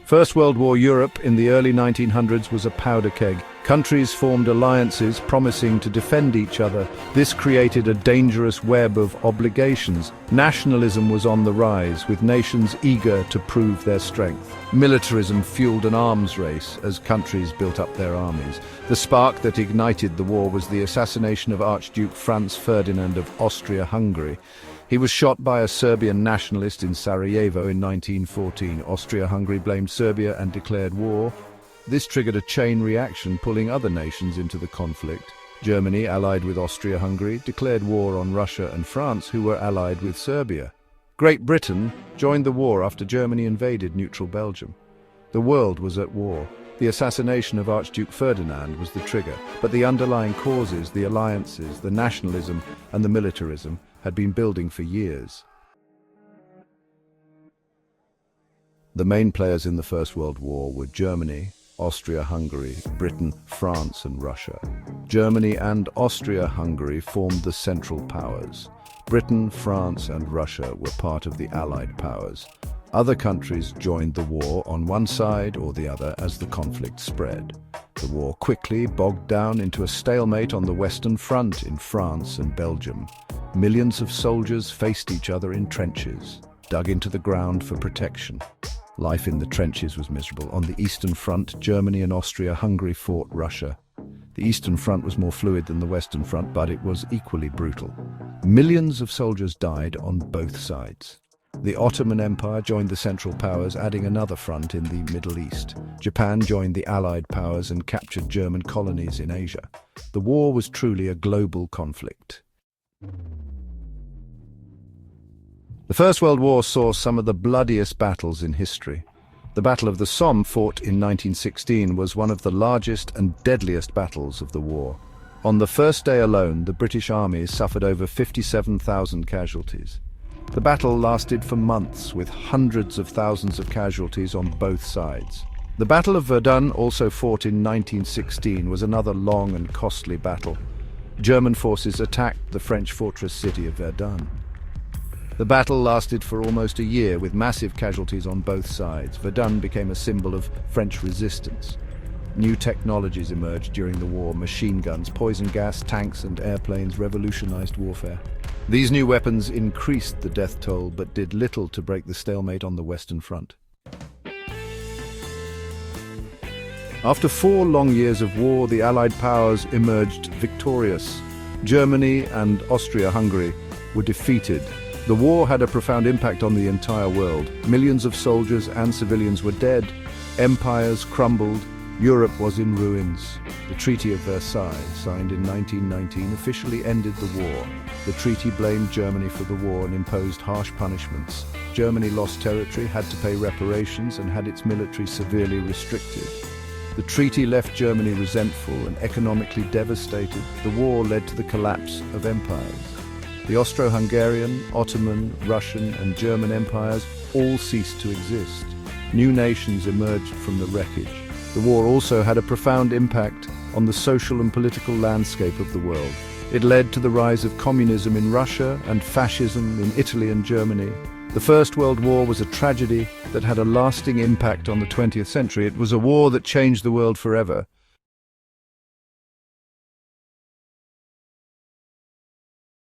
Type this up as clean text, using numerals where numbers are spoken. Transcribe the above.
First World War Europe in the early 1900s was a powder keg. Countries formed alliances promising to defend each other. This created a dangerous web of obligations. Nationalism was on the rise, with nations eager to prove their strength. Militarism fueled an arms race as countries built up their armies. The spark that ignited the war was the assassination of Archduke Franz Ferdinand of Austria-Hungary. He was shot by a Serbian nationalist in Sarajevo in 1914. Austria-Hungary blamed Serbia and declared war. This triggered a chain reaction, pulling other nations into the conflict. Germany, allied with Austria-Hungary, declared war on Russia and France, who were allied with Serbia. Great Britain joined the war after Germany invaded neutral Belgium. The world was at war. The assassination of Archduke Ferdinand was the trigger, but the underlying causes, the alliances, the nationalism and the militarism, had been building for years. The main players in the First World War were Germany, Austria-Hungary, Britain, France and Russia. Germany and Austria-Hungary formed the Central Powers. Britain, France and Russia were part of the Allied powers. Other countries joined the war on one side or the other as the conflict spread. The war quickly bogged down into a stalemate on the Western Front in France and Belgium. Millions of soldiers faced each other in trenches, dug into the ground for protection. Life in the trenches was miserable. On the Eastern Front, Germany and Austria-Hungary fought Russia. The Eastern Front was more fluid than the Western Front, but it was equally brutal. Millions of soldiers died on both sides. The Ottoman Empire joined the Central Powers, adding another front in the Middle East. Japan joined the Allied powers and captured German colonies in Asia. The war was truly a global conflict. The First World War saw some of the bloodiest battles in history. The Battle of the Somme, fought in 1916, was one of the largest and deadliest battles of the war. On the first day alone, the British Army suffered over 57,000 casualties. The battle lasted for months, with hundreds of thousands of casualties on both sides. The Battle of Verdun, also fought in 1916, was another long and costly battle. German forces attacked the French fortress city of Verdun. The battle lasted for almost a year, with massive casualties on both sides. Verdun became a symbol of French resistance. New technologies emerged during the war. Machine guns, poison gas, tanks and airplanes revolutionized warfare. These new weapons increased the death toll, but did little to break the stalemate on the Western Front. After 4 long years of war, the Allied powers emerged victorious. Germany and Austria-Hungary were defeated. The war had a profound impact on the entire world. Millions of soldiers and civilians were dead. Empires crumbled. Europe was in ruins. The Treaty of Versailles, signed in 1919, officially ended the war. The treaty blamed Germany for the war and imposed harsh punishments. Germany lost territory, had to pay reparations, and had its military severely restricted. The treaty left Germany resentful and economically devastated. The war led to the collapse of empires. The Austro-Hungarian, Ottoman, Russian and German empires all ceased to exist. New nations emerged from the wreckage. The war also had a profound impact on the social and political landscape of the world. It led to the rise of communism in Russia and fascism in Italy and Germany. The First World War was a tragedy that had a lasting impact on the 20th century. It was a war that changed the world forever.